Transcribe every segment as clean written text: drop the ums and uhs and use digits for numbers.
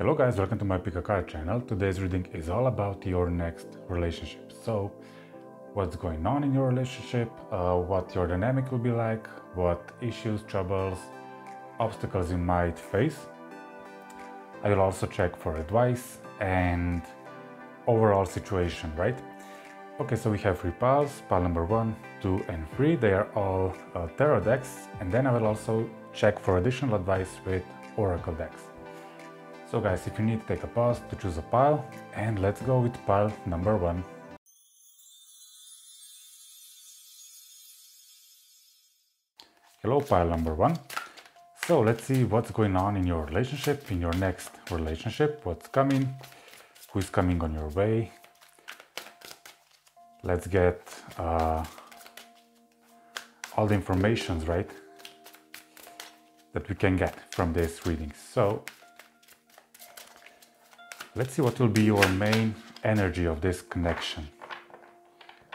Hello guys, welcome to my Pick a Card channel. Today's reading is all about your next relationship. So, what's going on in your relationship, what your dynamic will be like, what issues, troubles, obstacles you might face. I will also check for advice and overall situation, right? Okay, so we have 3 piles, pile number 1, 2 and 3. They are all tarot decks, and then I will also check for additional advice with oracle decks. So guys, if you need, take a pause to choose a pile, and let's go with pile number 1. Hello pile number 1. So let's see what's going on in your relationship, in your next relationship, what's coming, who is coming on your way. Let's get all the informations, right, that we can get from this reading. So let's see what will be your main energy of this connection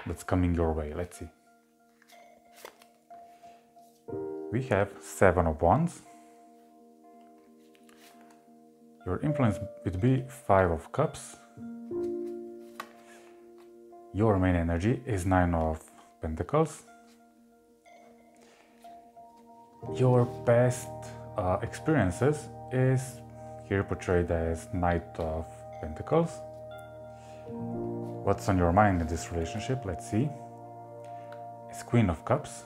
that's coming your way. Let's see. We have 7 of Wands. Your influence would be 5 of Cups. Your main energy is 9 of Pentacles. Your past experiences is here portrayed as Knight of Pentacles. What's on your mind in this relationship? Let's see. It's Queen of Cups.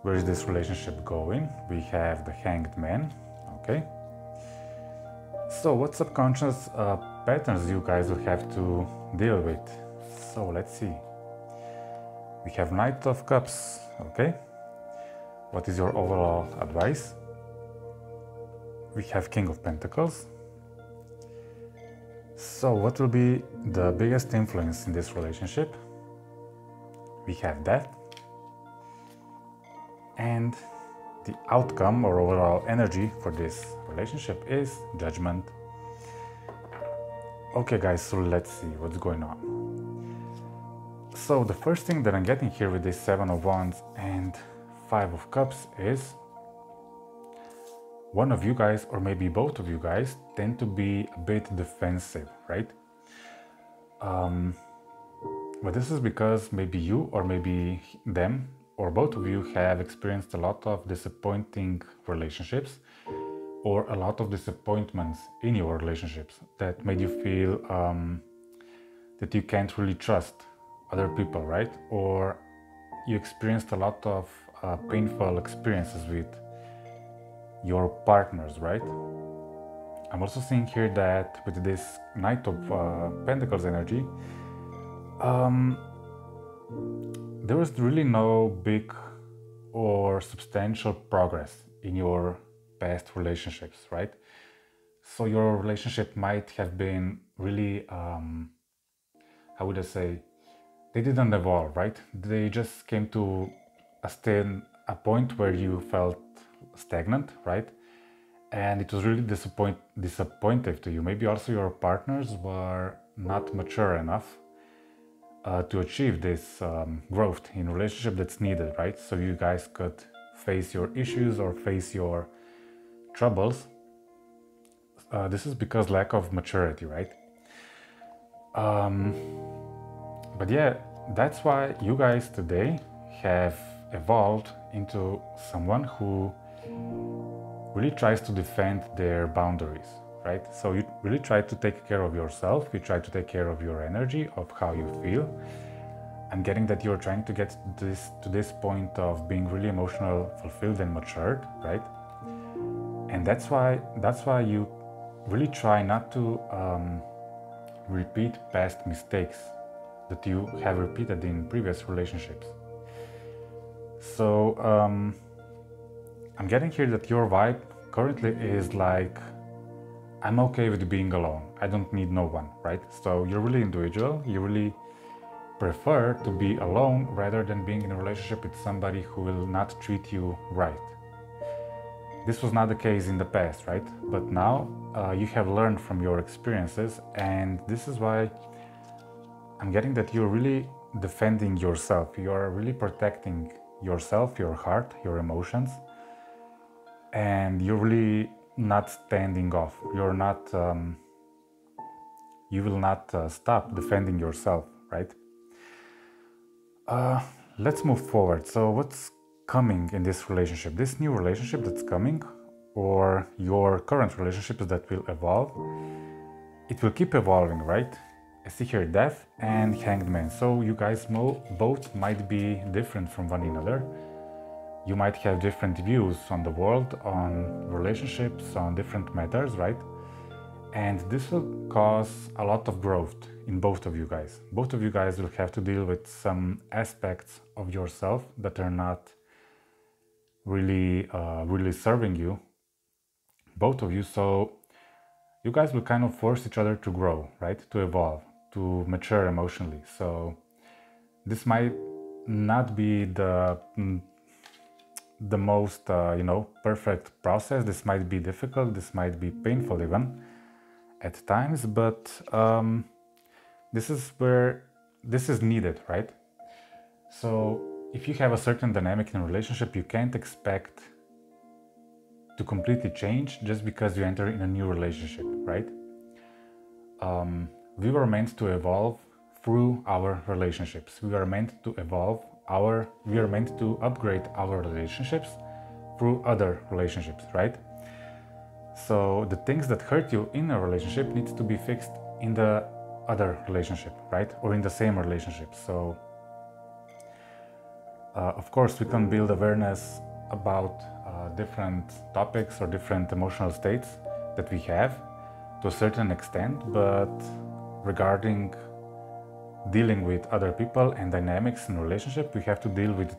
Where is this relationship going? We have the Hanged Man. Okay. So what subconscious patterns you guys will have to deal with? So let's see. We have Knight of Cups. Okay. What is your overall advice? We have King of Pentacles. So what will be the biggest influence in this relationship? We have Death. And the outcome or overall energy for this relationship is Judgment. Okay guys, so let's see what's going on. So the first thing that I'm getting here with this 7 of Wands and 5 of Cups is one of you guys, or maybe both of you guys, tend to be a bit defensive, right? But this is because maybe you or maybe them or both of you have experienced a lot of disappointing relationships or a lot of disappointments in your relationships that made you feel that you can't really trust other people, right? Or you experienced a lot of painful experiences with your partners, right? I'm also seeing here that with this Knight of Pentacles energy, there was really no big or substantial progress in your past relationships, right? So your relationship might have been really, how would I say, they didn't evolve, right? They just came to a point where you felt stagnant, right? And it was really disappointing to you. Maybe also your partners were not mature enough to achieve this growth in relationship that's needed, right? So you guys could face your issues or face your troubles. This is because lack of maturity, right? But yeah, that's why you guys today have evolved into someone who really tries to defend their boundaries, right? So you really try to take care of yourself, you try to take care of your energy, of how you feel. I'm getting that you're trying to get to this point of being really emotional, fulfilled and matured, right? And that's why you really try not to repeat past mistakes that you have repeated in previous relationships. So I'm getting here that your vibe currently is like, I'm okay with being alone. I don't need no one, right? So you're really individual. You really prefer to be alone rather than being in a relationship with somebody who will not treat you right. This was not the case in the past, right? But now you have learned from your experiences, and this is why I'm getting that you're really defending yourself. You're really protecting yourself, your heart, your emotions, and you're really not standing off. You're not, you will not stop defending yourself, right? Let's move forward. So what's coming in this relationship? This new relationship that's coming, or your current relationships that will evolve, it will keep evolving, right? I see here Death and Hanged Man. So you guys both might be different from one another. You might have different views on the world, on relationships, on different matters, right? And this will cause a lot of growth in both of you guys. Both of you guys will have to deal with some aspects of yourself that are not really serving you, both of you. So you guys will kind of force each other to grow, right? To evolve, to mature emotionally. So this might not be the most perfect process. This might be difficult, this might be painful even at times, but this is where this is needed, right? So if you have a certain dynamic in a relationship, you can't expect to completely change just because you enter in a new relationship, right? We were meant to evolve through our relationships. We are meant to we are meant to upgrade our relationships through other relationships, right? So the things that hurt you in a relationship needs to be fixed in the other relationship, right? Or in the same relationship. So of course we can build awareness about different topics or different emotional states that we have to a certain extent, but regarding dealing with other people and dynamics in a relationship, we have to deal with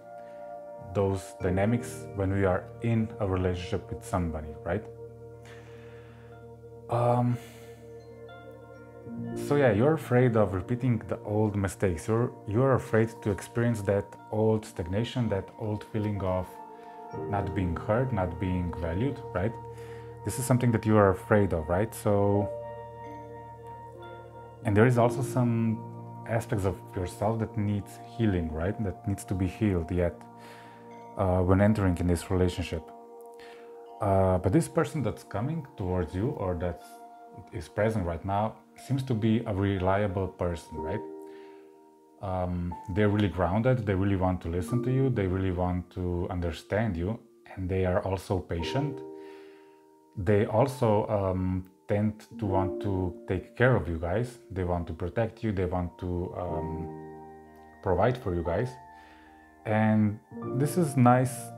those dynamics when we are in a relationship with somebody, right? So yeah, you're afraid of repeating the old mistakes. You're afraid to experience that old stagnation, that old feeling of not being heard, not being valued, right? This is something that you are afraid of, right? So, and there is also some aspects of yourself that needs healing, right? That needs to be healed yet when entering in this relationship. But this person that's coming towards you or that is present right now seems to be a reliable person, right? They're really grounded, they really want to listen to you, they really want to understand you, and they are also patient. They also tend to want to take care of you guys. They want to protect you, they want to provide for you guys. And this is nice,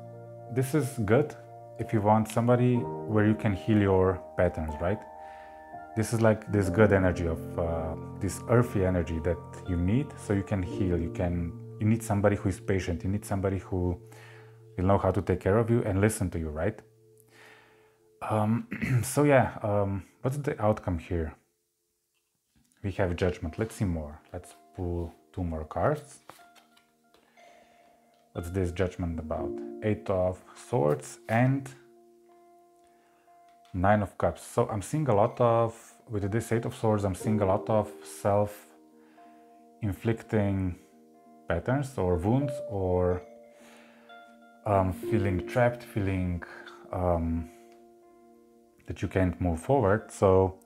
this is good if you want somebody where you can heal your patterns, right? This is like this good energy of this earthy energy that you need, so you can heal. You need somebody who is patient. You need somebody who will know how to take care of you and listen to you, right? So yeah, what's the outcome here? We have Judgment. Let's see more. Let's pull 2 more cards. What's this Judgment about? 8 of Swords and 9 of Cups. So I'm seeing a lot of, with this 8 of Swords, I'm seeing a lot of self-inflicting patterns or wounds, or feeling trapped, feeling that you can't move forward. So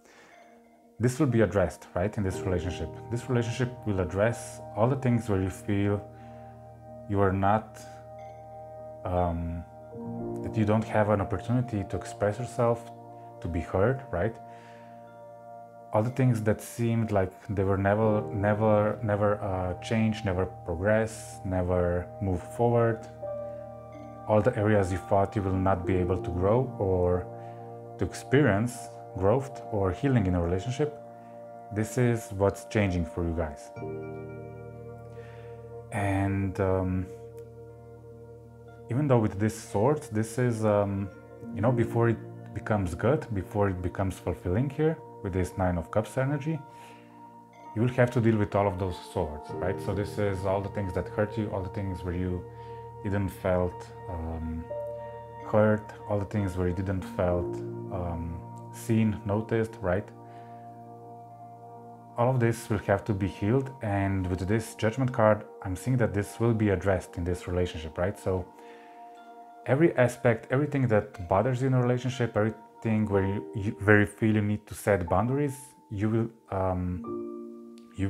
this will be addressed, right, in this relationship. This relationship will address all the things where you feel you are not, that you don't have an opportunity to express yourself, to be heard, right? All the things that seemed like they were never change, never progress, never move forward. All the areas you thought you will not be able to grow or to experience growth or healing in a relationship, this is what's changing for you guys. And even though with this sword, this is, before it becomes good, before it becomes fulfilling here, with this 9 of Cups energy, you will have to deal with all of those swords, right? So this is all the things that hurt you, all the things where you didn't felt hurt, all the things where you didn't felt seen, noticed, right? All of this will have to be healed, and with this Judgment card, I'm seeing that this will be addressed in this relationship, right? So every aspect, everything that bothers you in a relationship, thing where you feel you need to set boundaries, you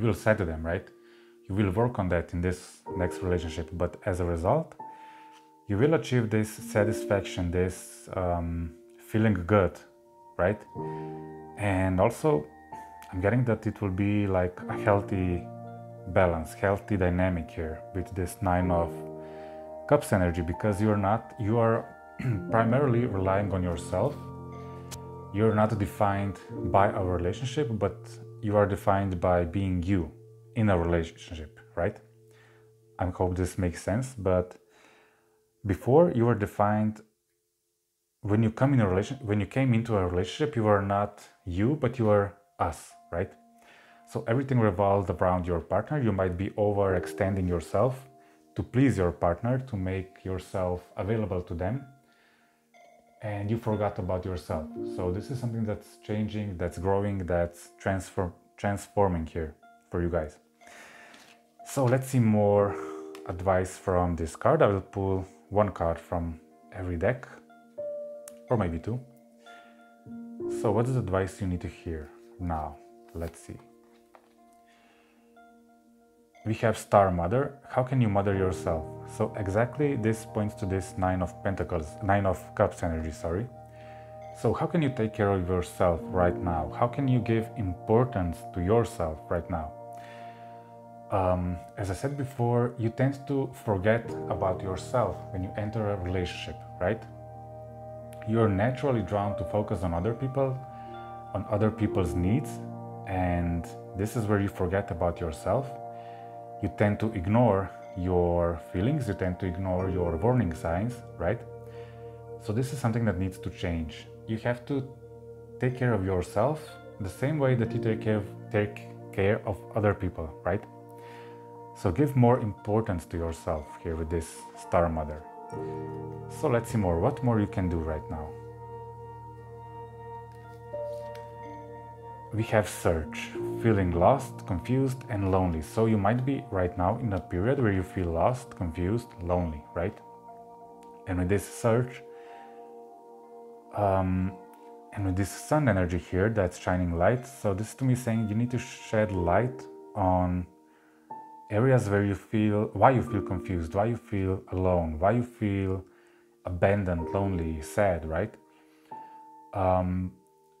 will set them, right? You will work on that in this next relationship, but as a result, you will achieve this satisfaction, this feeling good, right? And also, I'm getting that it will be like a healthy balance, healthy dynamic here with this Nine of Cups energy, because you are primarily relying on yourself. You're not defined by a relationship, but you are defined by being you in a relationship, right? I hope this makes sense. But before, you were defined when you came into a relationship, you were not you, but you were us, right? So everything revolved around your partner. You might be overextending yourself to please your partner, to make yourself available to them, and you forgot about yourself. So this is something that's changing, that's growing, that's transforming here for you guys. So let's see more advice from this card. I will pull one card from every deck, or maybe two. So what is the advice you need to hear now? Let's see. We have Star Mother. How can you mother yourself? So exactly this points to this Nine of Cups energy, sorry. So how can you take care of yourself right now? How can you give importance to yourself right now? As I said before, you tend to forget about yourself when you enter a relationship, right? You're naturally drawn to focus on other people, on other people's needs, and this is where you forget about yourself. You tend to ignore your feelings, you tend to ignore your warning signs, right? So this is something that needs to change. You have to take care of yourself the same way that you take care of other people, right? So give more importance to yourself here with this Star Mother. So let's see more. What more you can do right now? We have Search, feeling lost, confused, and lonely. So you might be right now in a period where you feel lost, confused, lonely, right? And with this Search, and with this Sun energy here that's shining light, so this to me saying you need to shed light on areas where why you feel confused, why you feel alone, why you feel abandoned, lonely, sad, right?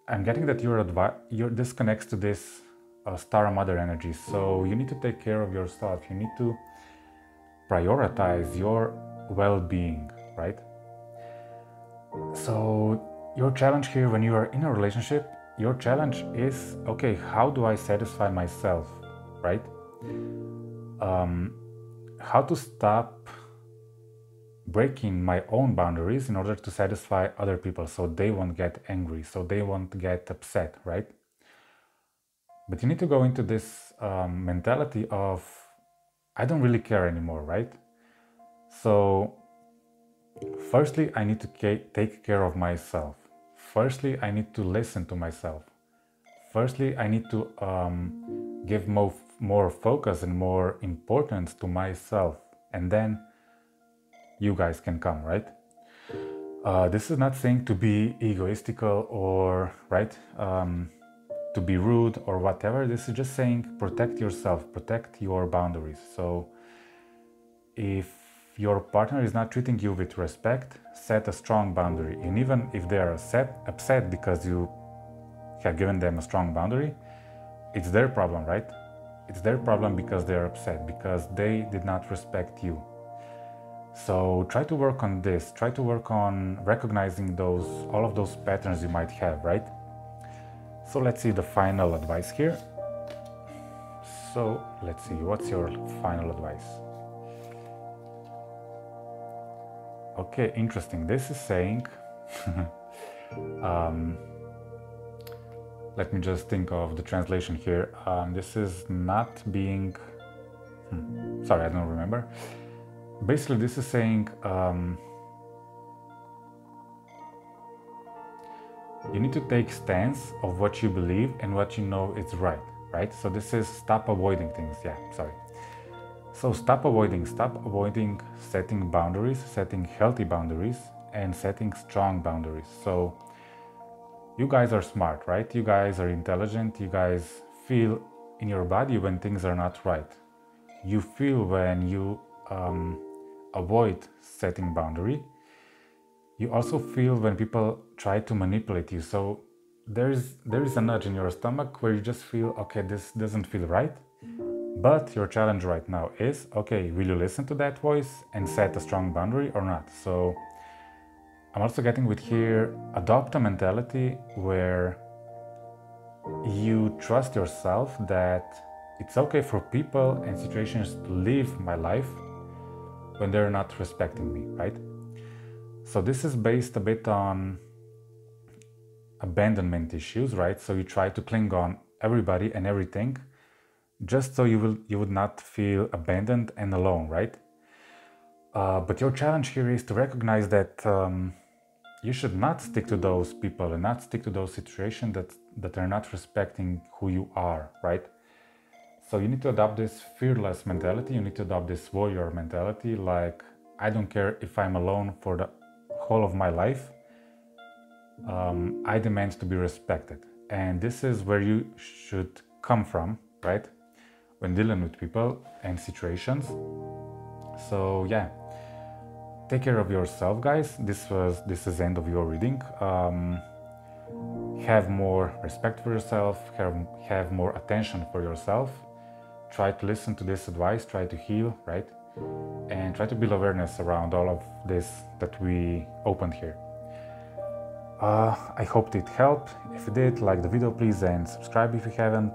I'm getting that this connects to this Star Mother energy. So you need to take care of yourself. You need to prioritize your well-being, right? So your challenge here when you are in a relationship, your challenge is, okay, how do I satisfy myself, right? How to stop breaking my own boundaries in order to satisfy other people, so they won't get angry, so they won't get upset, right? But you need to go into this mentality of, I don't really care anymore, right? So firstly, I need to take care of myself. Firstly, I need to listen to myself. Firstly, I need to give more focus and more importance to myself, and then you guys can come, right? This is not saying to be egoistical or, right, to be rude or whatever. This is just saying protect yourself, protect your boundaries. So if your partner is not treating you with respect, set a strong boundary. And even if they are upset because you have given them a strong boundary, it's their problem, right? It's their problem because they're upset, because they did not respect you. So try to work on this. Try to work on recognizing all of those patterns you might have, right? So let's see the final advice here. So let's see, what's your final advice? Okay, interesting. This is saying, let me just think of the translation here. This is not being, sorry, I don't remember. Basically, this is saying you need to take stance of what you believe and what you know is right? So this is stop avoiding things. Yeah, sorry. So stop avoiding setting boundaries, setting healthy boundaries, and setting strong boundaries. So you guys are smart, right? You guys are intelligent. You guys feel in your body when things are not right. You feel when you avoid setting boundary. You also feel when people try to manipulate you. So there is a nudge in your stomach where you just feel, okay, this doesn't feel right. But your challenge right now is, okay, will you listen to that voice and set a strong boundary or not? So I'm also getting with here, adopt a mentality where you trust yourself that it's okay for people and situations to live my life when they're not respecting me, right? So this is based a bit on abandonment issues, right? So you try to cling on everybody and everything just so you would not feel abandoned and alone, right? But your challenge here is to recognize that you should not stick to those people and not stick to those situations that are not respecting who you are, right? So you need to adopt this fearless mentality. You need to adopt this warrior mentality, like, I don't care if I'm alone for the whole of my life. I demand to be respected. And this is where you should come from, right? When dealing with people and situations. So yeah, take care of yourself, guys. This is the end of your reading. Have more respect for yourself, have more attention for yourself. Try to listen to this advice, try to heal, right? And try to build awareness around all of this that we opened here. I hope it helped. If it did, like the video please, and subscribe if you haven't.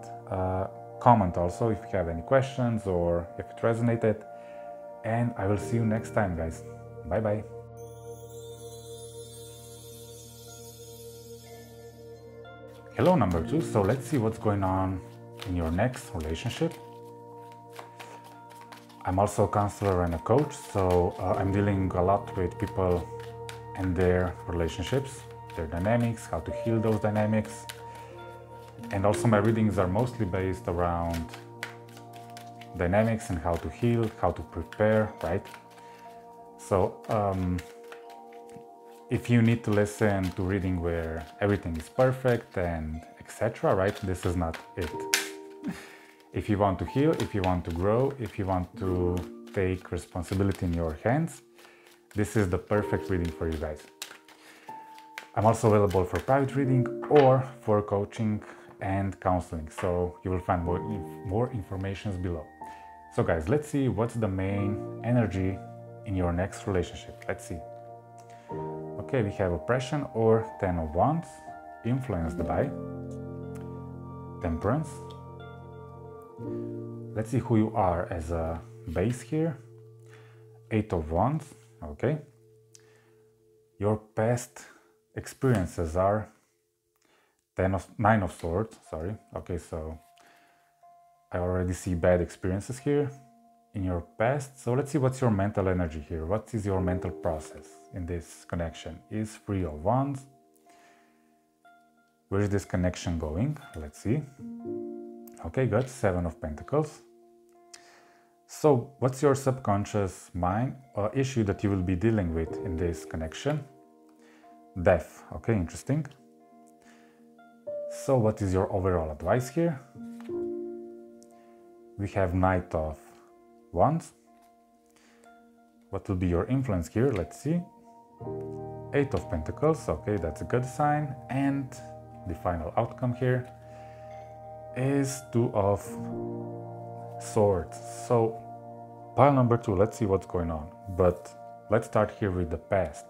Comment also if you have any questions or if it resonated. And I will see you next time, guys. Bye bye. Hello, number 2. So let's see what's going on in your next relationship. I'm also a counselor and a coach, so I'm dealing a lot with people and their relationships, their dynamics, how to heal those dynamics. And also my readings are mostly based around dynamics and how to heal, how to prepare, right? So if you need to listen to reading where everything is perfect and etc., right, this is not it. If you want to heal, if you want to grow, if you want to take responsibility in your hands, this is the perfect reading for you guys. I'm also available for private reading or for coaching and counseling, so you will find more information below. So guys, let's see what's the main energy in your next relationship. Let's see. Okay, we have oppression or 10 of Wands, influenced by temperance. Let's see who you are as a base here. 8 of Wands, okay. Your past experiences are 9 of Swords, sorry. Okay, so I already see bad experiences here in your past. So let's see what's your mental energy here. What is your mental process in this connection? Is 3 of Wands. Where is this connection going? Let's see. Okay, good. 7 of Pentacles. So what's your subconscious mind issue that you will be dealing with in this connection? Death. Okay, interesting. So what is your overall advice here? We have Knight of Wands. What will be your influence here? Let's see. 8 of Pentacles. Okay, that's a good sign. And the final outcome here is 2 of Swords. So pile number 2, let's see what's going on. But let's start here with the past.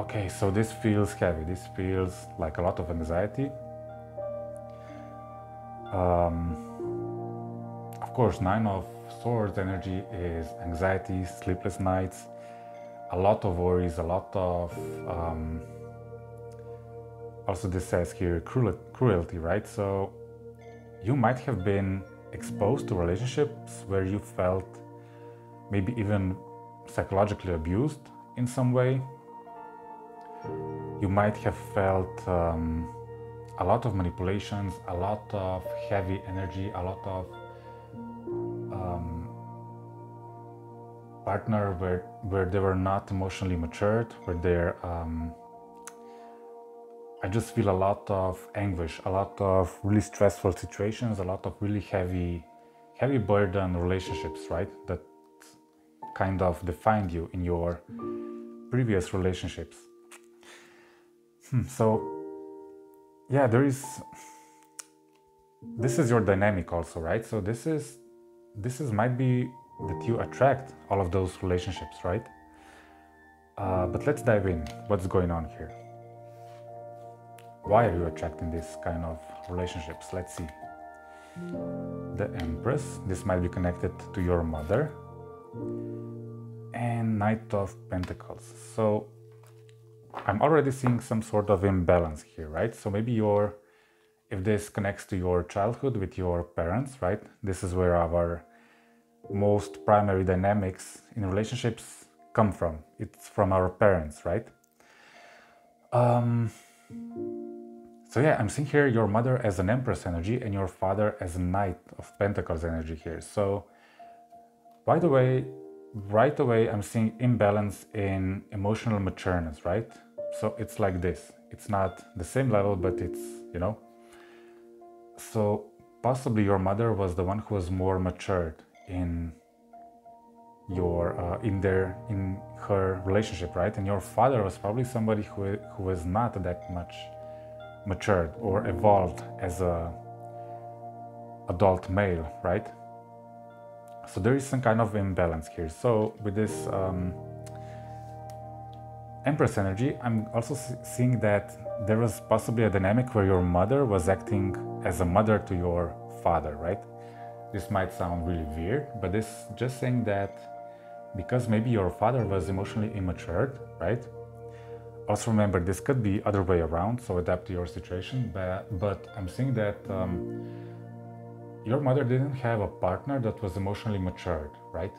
Okay, so this feels heavy. This feels like a lot of anxiety. Of course, 9 of Swords energy is anxiety, sleepless nights, a lot of worries, a lot of also this says here cruelty, right? So you might have been exposed to relationships where you felt maybe even psychologically abused in some way. You might have felt a lot of manipulations, a lot of heavy energy, a lot of partner where they were not emotionally matured, where they're I just feel a lot of anguish, a lot of really stressful situations, a lot of really heavy burden relationships, right? That kind of defined you in your previous relationships. So yeah, this is your dynamic also, right? So this is might be that you attract all of those relationships, right? But let's dive in. What's going on here? Why are you attracting this kind of relationships? Let's see. The Empress. This might be connected to your mother. And Knight of Pentacles. So I'm already seeing some sort of imbalance here, right? So maybe if this connects to your childhood with your parents, right? This is where our most primary dynamics in relationships come from. It's from our parents, right? So yeah, I'm seeing here your mother as an Empress energy and your father as a Knight of Pentacles energy here. So right away, I'm seeing imbalance in emotional matureness, right? So it's like this. It's not the same level, but it's, So possibly your mother was the one who was more matured in her relationship, right? And your father was probably somebody who was not that much matured or evolved as a adult male, right? So there is some kind of imbalance here. So with this Empress energy, I'm also seeing that there was possibly a dynamic where your mother was acting as a mother to your father, right? This might sound really weird, but this just saying that because maybe your father was emotionally immature, right? Also remember, this could be other way around, so adapt to your situation, but I'm seeing that your mother didn't have a partner that was emotionally matured, right?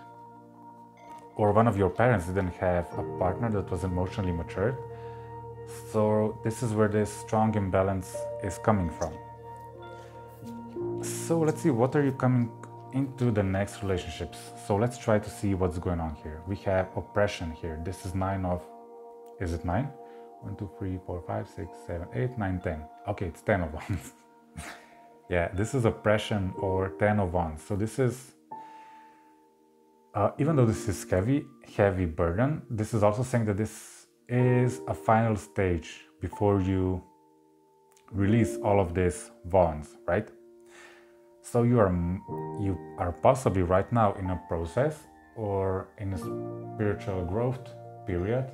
Or one of your parents didn't have a partner that was emotionally matured. So this is where this strong imbalance is coming from. So let's see, what are you coming into the next relationships? So let's try to see what's going on here. We have oppression here. This is 9 of, is it 9? 1, 2, 3, 4, 5, 6, 7, 8, 9, 10. Okay, it's 10 of wands. Yeah, this is oppression or 10 of wands. So this is, even though this is heavy burden, this is also saying that this is a final stage before you release all of these wands, right? So you are possibly right now in a process or in a spiritual growth period,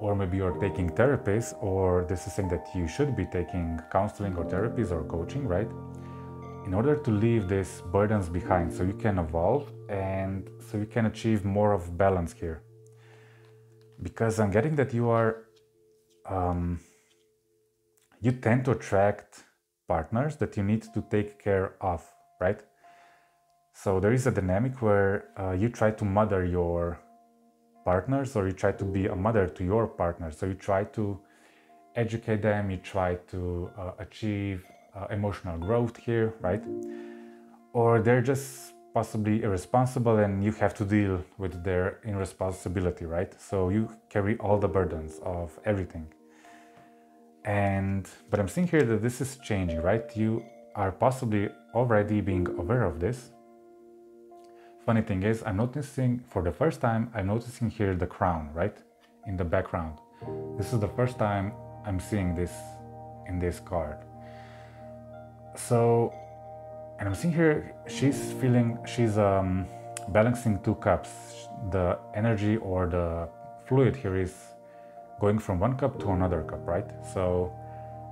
or maybe you're taking therapies, or this is saying that you should be taking counseling or therapies or coaching, right? In order to leave these burdens behind so you can evolve and so you can achieve more of balance here. Because I'm getting that you are, you tend to attract partners that you need to take care of, right? So there is a dynamic where you try to mother your partners, or you try to be a mother to your partner. So you try to educate them, you try to achieve emotional growth here, right? Or they're just possibly irresponsible and you have to deal with their irresponsibility, right? So you carry all the burdens of everything. But I'm seeing here that this is changing, right? You are possibly already being aware of this. Funny thing is, I'm noticing, for the first time, I'm noticing here the crown, right? In the background. This is the first time I'm seeing this in this card. So, and I'm seeing here, she's balancing 2 cups. The energy or the fluid here is going from one cup to another cup, right? So,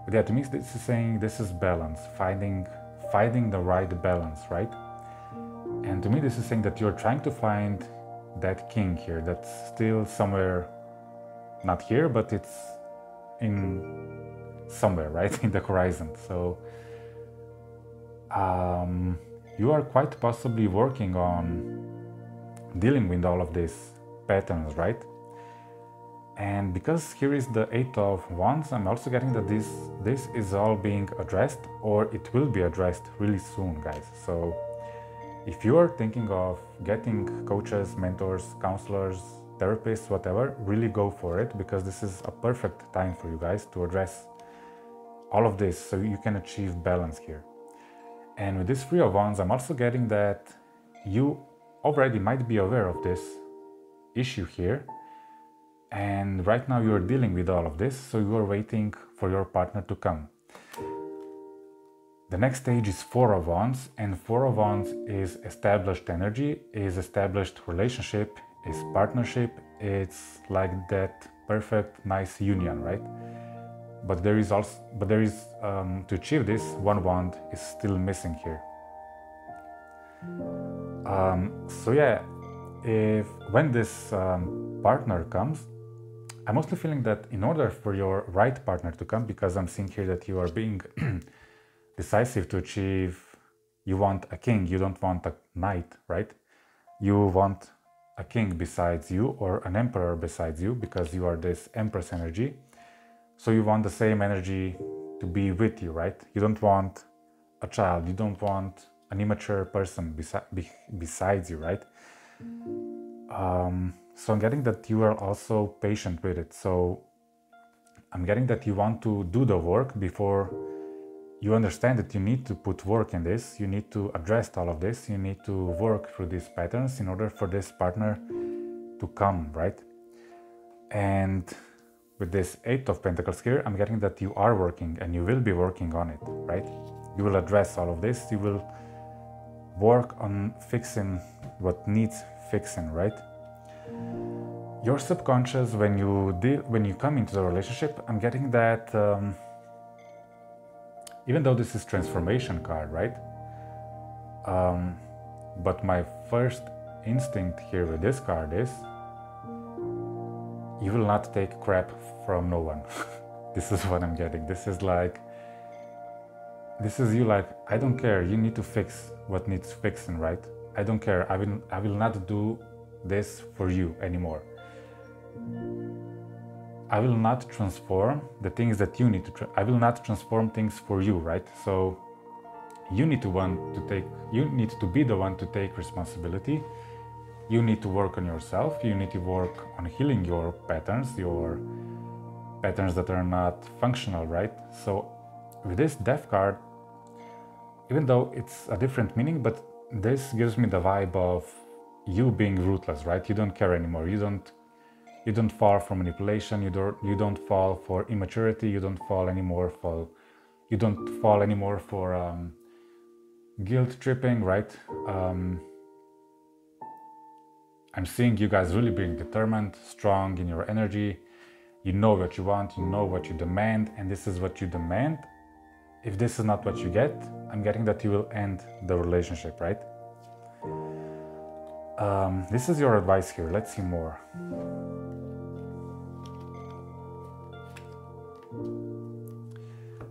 but yeah, to me, this is saying this is balance, finding the right balance, right? And to me, this is saying that you're trying to find that king here that's still somewhere, not here, but it's in somewhere, right? In the horizon. So you are quite possibly working on dealing with all of these patterns, right? And because here is the 8 of Wands, I'm also getting that this is all being addressed, or it will be addressed really soon, guys. So if you are thinking of getting coaches, mentors, counselors, therapists, whatever, really go for it, because this is a perfect time for you guys to address all of this so you can achieve balance here. And with this Three of Wands, I'm also getting that you already might be aware of this issue here. And right now you're dealing with all of this, so you're waiting for your partner to come. The next stage is Four of Wands, and Four of Wands is established energy, is established relationship, is partnership. It's like that perfect, nice union, right? But there is to achieve this, one wand is still missing here. So yeah, when this partner comes, I'm mostly feeling that in order for your right partner to come, because I'm seeing here that you are being decisive to achieve, you want a king, you don't want a knight, right? You want a king besides you or an emperor besides you, because you are this empress energy. So you want the same energy to be with you, right? You don't want a child, you don't want an immature person besides you, right? So I'm getting that you are also patient with it. So I'm getting that you want to do the work before you understand that you need to put work in this. You need to address all of this. You need to work through these patterns in order for this partner to come, right? And with this Eight of Pentacles here, I'm getting that you are working and you will be working on it, right? You will address all of this. You will work on fixing what needs fixing, right? Your subconscious, when you come into the relationship, I'm getting that even though this is transformation card, right? But my first instinct here with this card is you will not take crap from no one. This is what I'm getting. This is you like, I don't care, you need to fix what needs fixing, right? I don't care, I will not do this for you anymore. I will not transform the things that you need to I will not transform things for you, right? So you need to be the one to take responsibility. You need to work on yourself. You need to work on healing your patterns that are not functional, right? So with this Death card, even though it's a different meaning, but this gives me the vibe of you being ruthless, right? You don't care anymore. You don't fall for manipulation. You don't fall for immaturity. You don't fall anymore for guilt tripping, right? I'm seeing you guys really being determined, strong in your energy. You know what you want, you know what you demand, and this is what you demand. If this is not what you get, I'm getting that you will end the relationship, right? This is your advice here. Let's see more.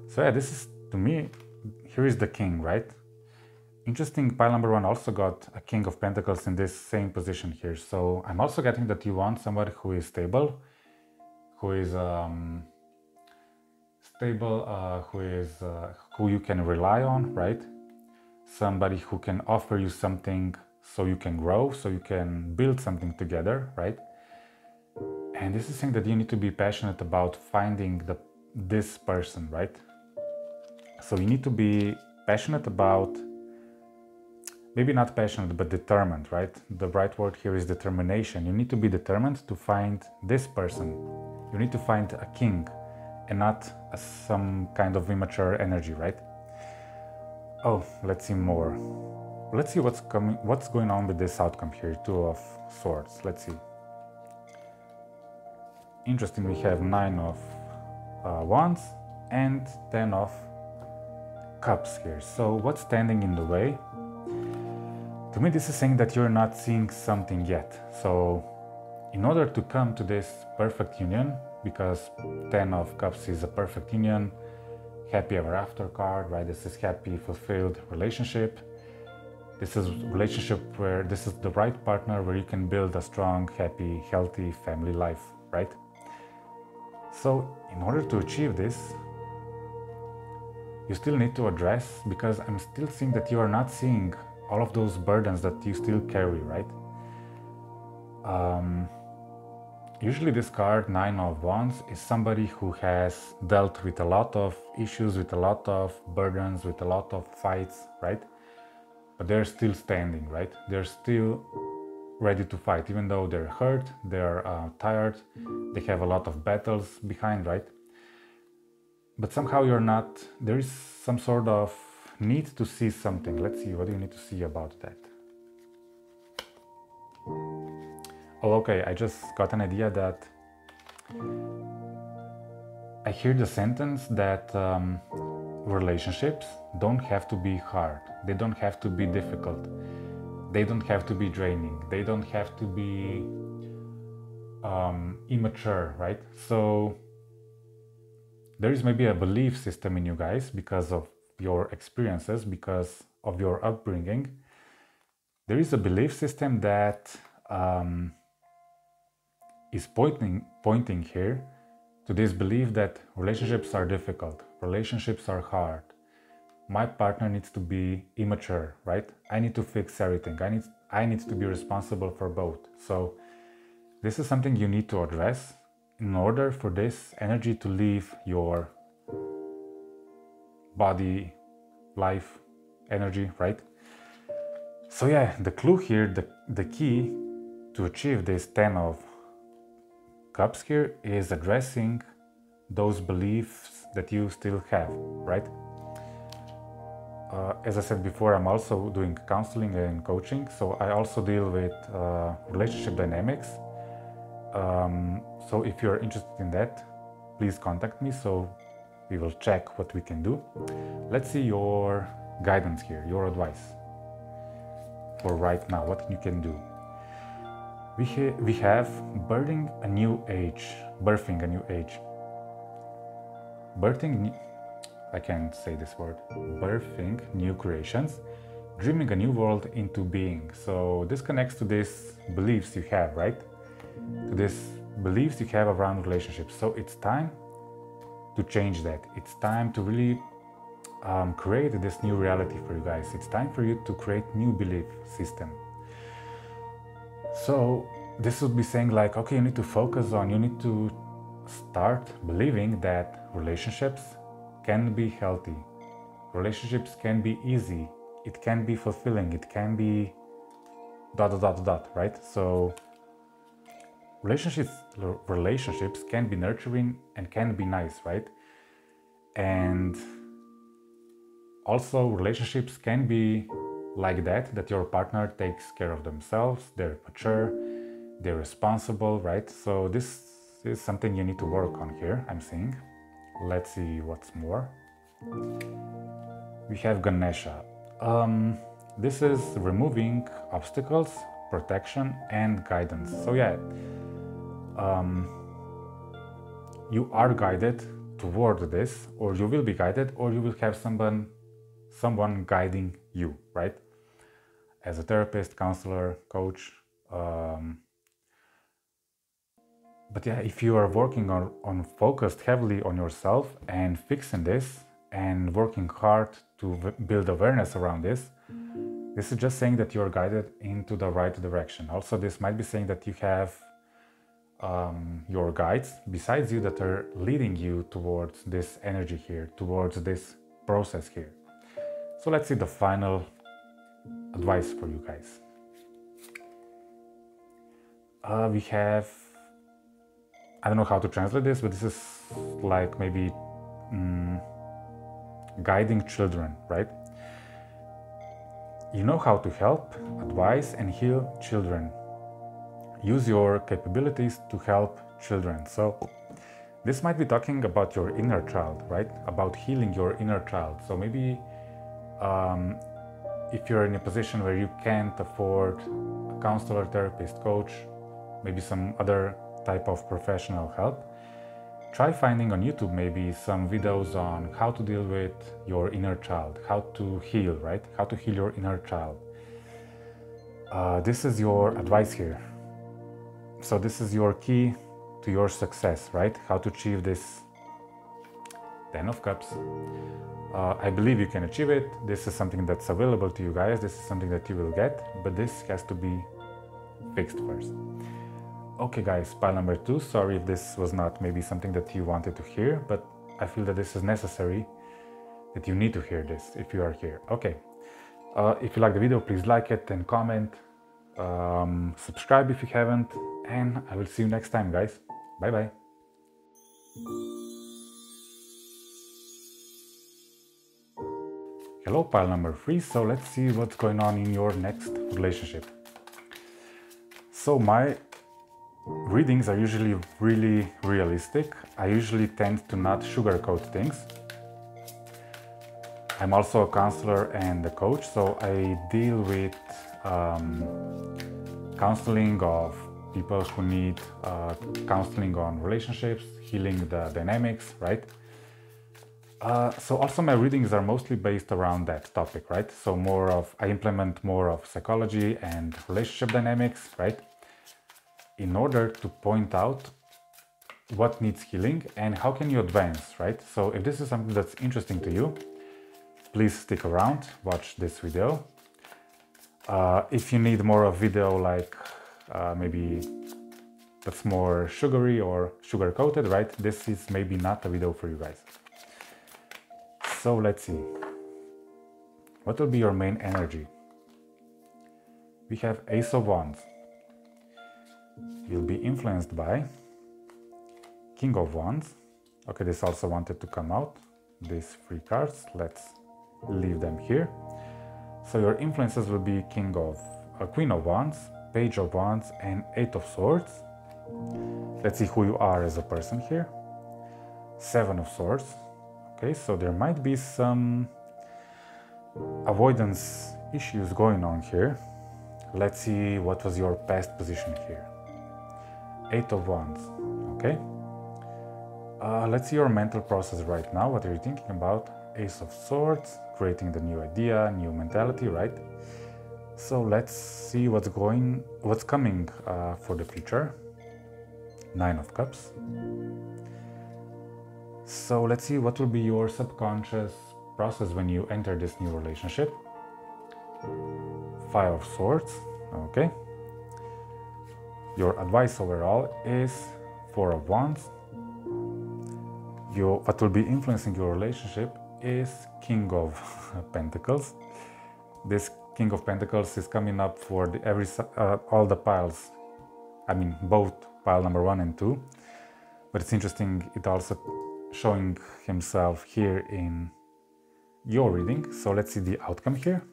So yeah, this is, to me, here is the king, right? Interesting, pile number one also got a King of Pentacles in this same position here. So I'm also getting that you want somebody who is stable, who you can rely on, right? Somebody who can offer you something so you can grow, so you can build something together, right? And this is saying that you need to be passionate about finding this person, right? So you need to be passionate about, maybe not passionate, but determined, right? The right word here is determination. You need to be determined to find this person. You need to find a king and not some kind of immature energy, right? Oh, let's see more. Let's see what's going on with this outcome here. Two of Swords. Let's see. Interesting, we have Nine of Wands and 10 of Cups here. So what's standing in the way? To me, this is saying that you're not seeing something yet. So in order to come to this perfect union, because 10 of Cups is a perfect union, happy ever after card, right? This is happy, fulfilled relationship. This is relationship where this is the right partner where you can build a strong, happy, healthy family life, right? So in order to achieve this, you still need to address, because I'm still seeing that you are not seeing all of those burdens that you still carry, right? Usually this card, Nine of Wands, is somebody who has dealt with a lot of issues, with a lot of burdens, with a lot of fights, right? But they're still standing, right? They're still ready to fight, even though they're hurt, they're tired, they have a lot of battles behind, right? But somehow you're not, there is some sort of need to see something. Let's see, what do you need to see about that? Oh, okay, I just got an idea that I hear the sentence that relationships don't have to be hard, they don't have to be difficult, they don't have to be draining, they don't have to be immature, right? So there is maybe a belief system in you guys because of your experiences, because of your upbringing. There is a belief system that is pointing here to this belief that relationships are difficult, relationships are hard. My partner needs to be immature, right? I need to fix everything. I need to be responsible for both. So this is something you need to address in order for this energy to leave your body, life, energy, right? So yeah, the clue here, the key to achieve this 10 of Cups here is addressing those beliefs that you still have, right? As I said before, I'm also doing counseling and coaching, so I also deal with relationship dynamics. So if you're interested in that, please contact me so we will check what we can do. Let's see your guidance here, your advice for right now, what you can do. We have birthing a new age. I can't say this word. Birthing new creations, dreaming a new world into being. So this connects to these beliefs you have, right? To these beliefs you have around relationships. So it's time to change that. It's time to really create this new reality for you guys. It's time for you to create new belief system. So this would be saying like, okay, you need to start believing that relationships can be healthy. Relationships can be easy. It can be fulfilling. It can be ... right? So relationships can be nurturing and can be nice, right? And also relationships can be like that your partner takes care of themselves, they're mature, they're responsible, right? So this is something you need to work on here, I'm seeing. Let's see what's more. We have Ganesha. This is removing obstacles, protection, and guidance. So yeah, you are guided toward this, or you will be guided, or you will have someone guiding you, right? As a therapist, counselor, coach. But yeah, if you are working on focused heavily on yourself and fixing this and working hard to build awareness around this, this is just saying that you're guided into the right direction. Also, this might be saying that you have your guides besides you that are leading you towards this energy here, towards this process here. So let's see the final advice for you guys. We have, I don't know how to translate this, but this is like maybe guiding children, right? You know how to help, advise, and heal children. Use your capabilities to help children. So this might be talking about your inner child, right? About healing your inner child. So maybe if you're in a position where you can't afford a counselor, therapist, coach, maybe some other type of professional help, try finding on YouTube maybe some videos on how to deal with your inner child, how to heal, right? How to heal your inner child. This is your advice here. So this is your key to your success, right? How to achieve this 10 of Cups. I believe you can achieve it. This is something that's available to you guys. This is something that you will get, but this has to be fixed first. Okay guys, pile number 2, sorry if this was not maybe something that you wanted to hear, but I feel that this is necessary, that you need to hear this if you are here. Okay, if you like the video, please like it and comment, subscribe if you haven't, and I will see you next time guys. Bye bye. Hello pile number 3, so let's see what's going on in your next relationship. So my readings are usually really realistic. I usually tend to not sugarcoat things. I'm also a counselor and a coach, so I deal with counseling of people who need counseling on relationships, healing the dynamics, right? So also my readings are mostly based around that topic, right? So I implement more of psychology and relationship dynamics, right? In order to point out what needs healing and how can you advance, right? So if this is something that's interesting to you, please stick around, watch this video. If you need more of video like maybe that's more sugary or sugar coated, right? This is maybe not a video for you guys. So let's see. What will be your main energy? We have Ace of Wands. You'll be influenced by King of Wands. Okay, this also wanted to come out. These 3 cards, let's leave them here. So your influences will be Queen of Wands, Page of Wands, and 8 of Swords. Let's see who you are as a person here. 7 of Swords. Okay, so there might be some avoidance issues going on here. Let's see what was your past position here. 8 of Wands. Okay. Let's see your mental process right now. What are you thinking about? Ace of Swords, creating the new idea, new mentality, right? So let's see what's coming for the future. 9 of Cups. So let's see what will be your subconscious process when you enter this new relationship. 5 of Swords. Okay. Your advice overall is 4 of Wands. What will be influencing your relationship is King of Pentacles. This King of Pentacles is coming up for all the piles. I mean, both pile number 1 and 2. But it's interesting, it also showing himself here in your reading. So let's see the outcome here.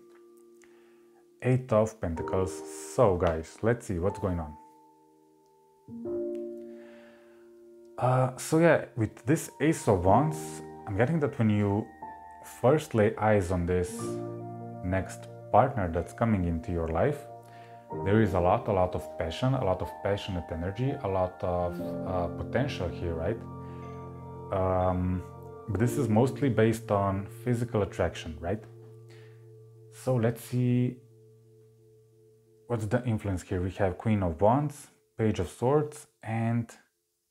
8 of Pentacles. So guys, let's see what's going on. So yeah, with this Ace of Wands, I'm getting that when you first lay eyes on this next partner that's coming into your life, there is a lot of passion, a lot of passionate energy, a lot of potential here, right? But this is mostly based on physical attraction, right? So let's see what's the influence here. We have Queen of Wands, Page of Swords, and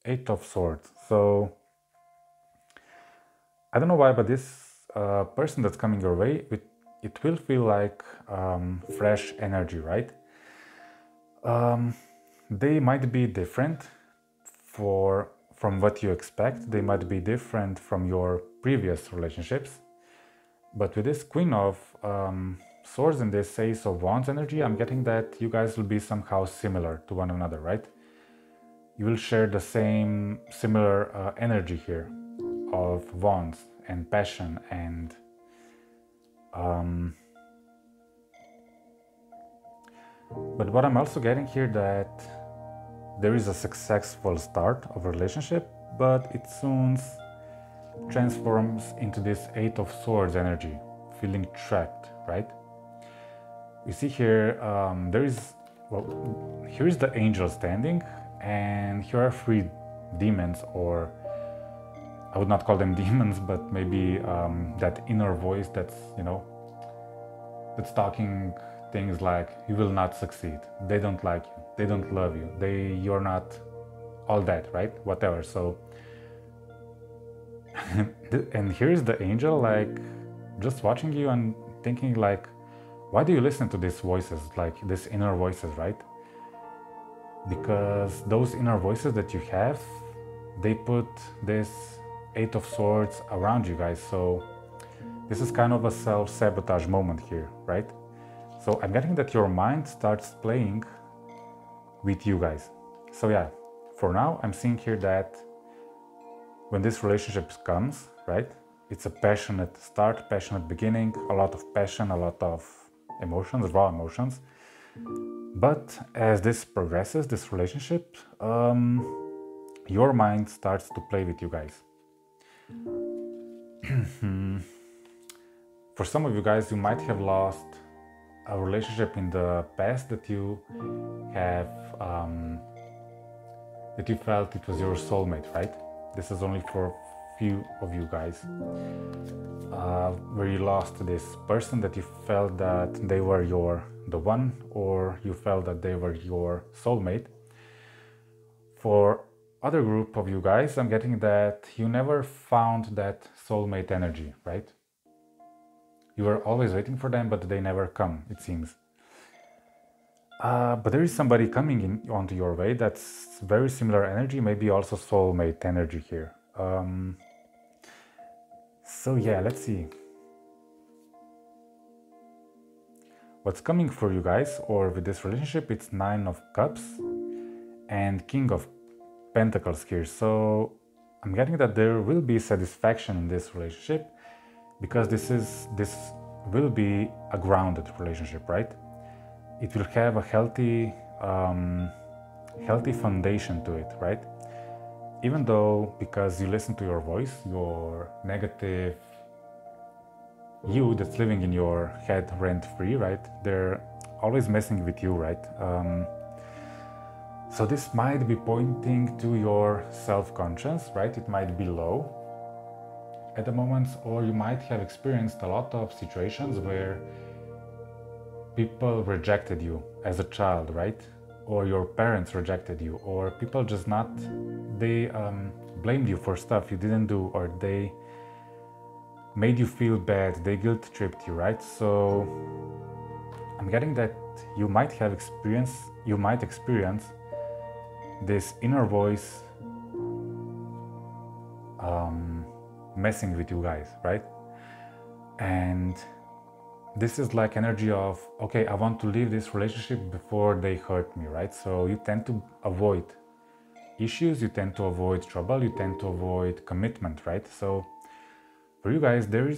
8 of Swords. So I don't know why, but this person that's coming your way, it will feel like fresh energy, right? They might be different from what you expect. They might be different from your previous relationships. But with this Queen of Swords and this Ace of Wands energy, I'm getting that you guys will be somehow similar to one another, right? You will share the similar energy here of wands and passion and but what I'm also getting here that there is a successful start of a relationship, but it soon transforms into this 8 of Swords energy, feeling trapped, right? You see here, here is the angel standing, and here are 3 demons, or I would not call them demons, but maybe that inner voice that's, that's talking things like, you will not succeed, they don't like you, they don't love you, you're not all that, right? Whatever. So, and here's the angel, like, just watching you and thinking like, why do you listen to these voices, like these inner voices, right? because those inner voices that you have, they put this Eight of Swords around you guys. So this is kind of a self-sabotage moment here, right? So I'm getting that your mind starts playing with you guys. So yeah, for now I'm seeing here that when this relationship comes, right, it's a passionate start, passionate beginning, a lot of passion, a lot of emotions, raw emotions. But as this progresses, this relationship, your mind starts to play with you guys. For some of you guys, you might have lost a relationship in the past that you have, that you felt it was your soulmate, right? This is only for few of you guys, where you lost this person that you felt that they were the one, or you felt that they were your soulmate. For other group of you guys, I'm getting that you never found that soulmate energy, right? You were always waiting for them, but they never come, it seems. But there is somebody coming onto your way that's very similar energy, maybe also soulmate energy here. So yeah, let's see. What's coming for you guys, or with this relationship, it's Nine of Cups and King of Pentacles here. So I'm getting that there will be satisfaction in this relationship, because this will be a grounded relationship, right? It will have a healthy foundation to it, right? Even though, because you listen to your voice, your negative you that's living in your head rent-free, right? They're always messing with you, right? So this might be pointing to your self-conscious, right? It might be low at the moment, or you might have experienced a lot of situations where people rejected you as a child, right? Or your parents rejected you, or people just they blamed you for stuff you didn't do, or they made you feel bad, they guilt tripped you, right? So I'm getting that you might experience this inner voice messing with you guys, right? And this is like energy of, okay, I want to leave this relationship before they hurt me, right? So you tend to avoid issues, you tend to avoid trouble, you tend to avoid commitment, right? So for you guys, there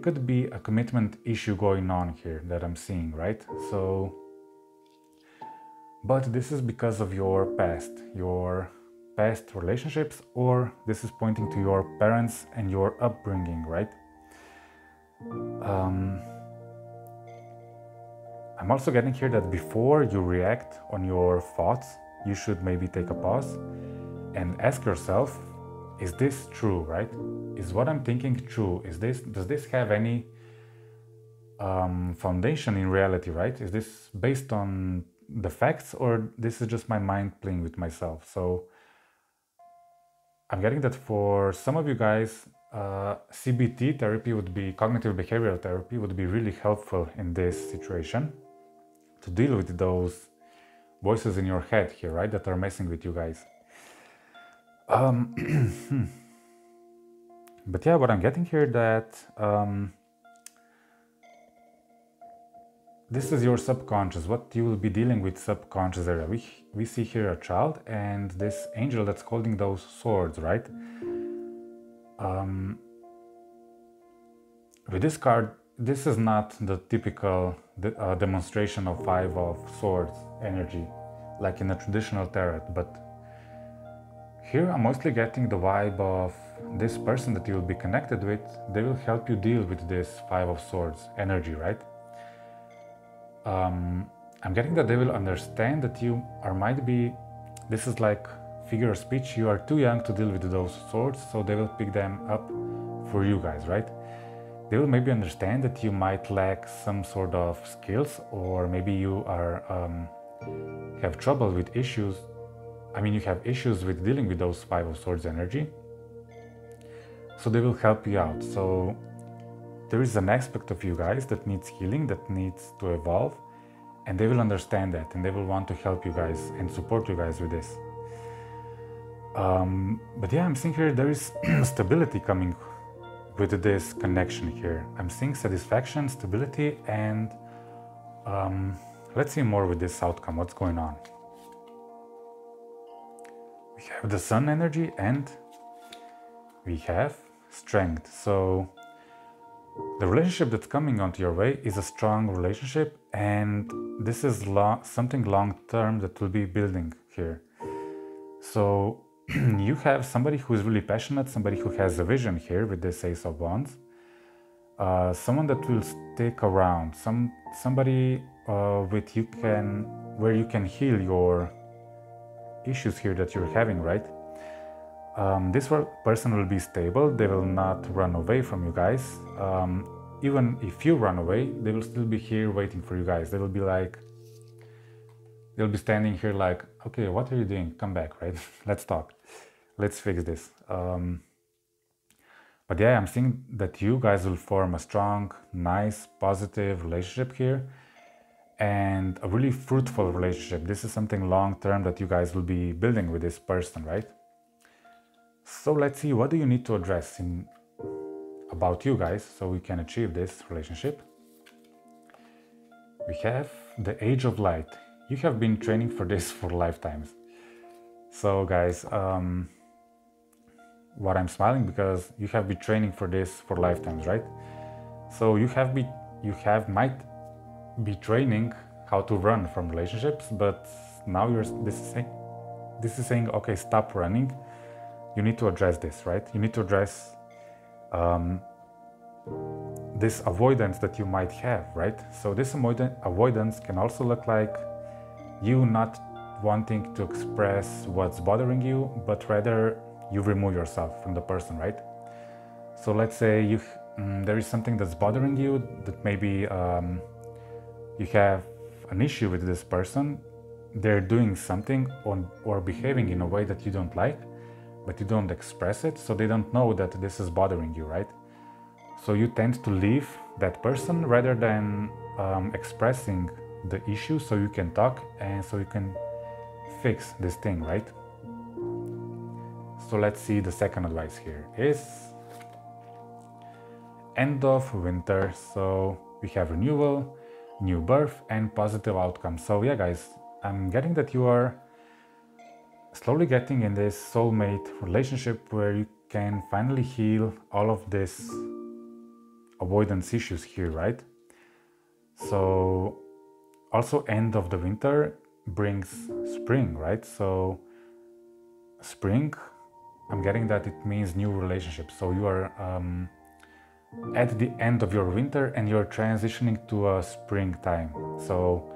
could be a commitment issue going on here that I'm seeing, right? So, but this is because of your past relationships, or this is pointing to your parents and your upbringing, right? I'm also getting here that before you react on your thoughts, you should maybe take a pause and ask yourself, is this true, right? Is what I'm thinking true? Does this have any foundation in reality, right? Is this based on the facts, or this is just my mind playing with myself? So I'm getting that for some of you guys, CBT therapy cognitive behavioral therapy would be really helpful in this situation to deal with those voices in your head here, right, that are messing with you guys. But yeah, what I'm getting here that this is your subconscious, what you will be dealing with subconscious area. We see here a child and this angel that's holding those swords, right? With this card, this is not the typical demonstration of Five of Swords energy, like in a traditional tarot, but here I'm mostly getting the vibe of this person that you will be connected with. They will help you deal with this Five of Swords energy, right? I'm getting that they will understand that you might be, this is like figure of speech, you are too young to deal with those swords, so they will pick them up for you guys, right? They will maybe understand that you might lack some sort of skills, or maybe you are have trouble with issues. I mean, you have issues with dealing with those Five of Swords energy, so they will help you out. So there is an aspect of you guys that needs healing, that needs to evolve, and they will understand that, and they will want to help you guys and support you guys with this. But yeah, I'm seeing here there is stability coming with this connection here. I'm seeing satisfaction, stability, and let's see more with this outcome, what's going on. We have the sun energy and we have strength. So the relationship that's coming onto your way is a strong relationship, and this is something long-term that will be building here. So you have somebody who is really passionate, somebody who has a vision here with this Ace of Wands, someone that will stick around, somebody where you can heal your issues here that you're having, right? This person will be stable, they will not run away from you guys. Even if you run away, they will still be here waiting for you guys. They will be like, they'll be standing here like, okay, what are you doing? Come back, right? Let's talk. Let's fix this. But yeah, I'm seeing that you guys will form a strong, nice, positive relationship here, and a really fruitful relationship. This is something long-term that you guys will be building with this person, right? So let's see, what do you need to address about you guys so we can achieve this relationship? We have the Age of Light. You have been training for this for lifetimes. So guys, what I'm smiling because you have been training for this for lifetimes, right? So you might be training how to run from relationships, but now this is saying, okay, stop running. You need to address this, right? You need to address this avoidance that you might have, right? So this avoidance can also look like you not wanting to express what's bothering you, but rather you remove yourself from the person, right? So let's say there is something that's bothering you, that maybe you have an issue with this person. They're doing something or behaving in a way that you don't like, but you don't express it, so they don't know that this is bothering you, right? So you tend to leave that person rather than expressing the issue so you can talk and so you can fix this thing, right? So let's see, the second advice here is end of winter. So we have renewal, new birth, and positive outcome. So yeah guys, I'm getting that you are slowly getting in this soulmate relationship where you can finally heal all of this avoidance issues here, right? So also end of the winter brings spring, right? So spring, I'm getting that it means new relationships. So you are at the end of your winter and you're transitioning to a springtime. So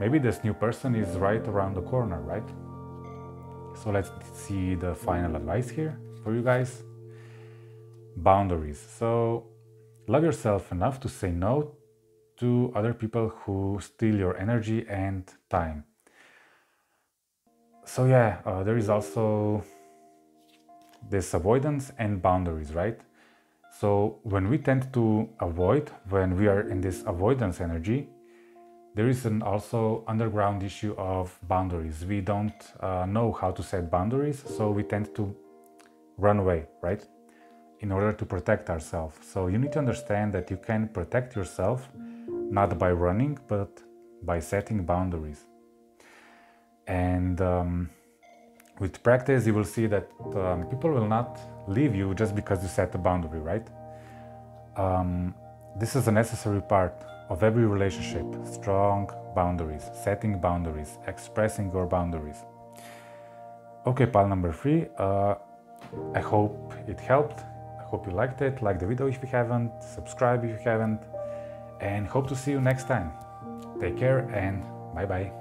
maybe this new person is right around the corner, right? So let's see the final advice here for you guys. Boundaries. So love yourself enough to say no to other people who steal your energy and time. So yeah, there is also this avoidance and boundaries, right? So when we tend to avoid, when we are in this avoidance energy, there is an also underground issue of boundaries. We don't know how to set boundaries, so we tend to run away, right? In order to protect ourselves. So you need to understand that you can protect yourself not by running, but by setting boundaries. And with practice, you will see that people will not leave you just because you set a boundary, right? This is a necessary part of every relationship. Strong boundaries, setting boundaries, expressing your boundaries. Okay, pile number 3. I hope it helped. I hope you liked it. Like the video if you haven't, subscribe if you haven't, and hope to see you next time. Take care and bye bye.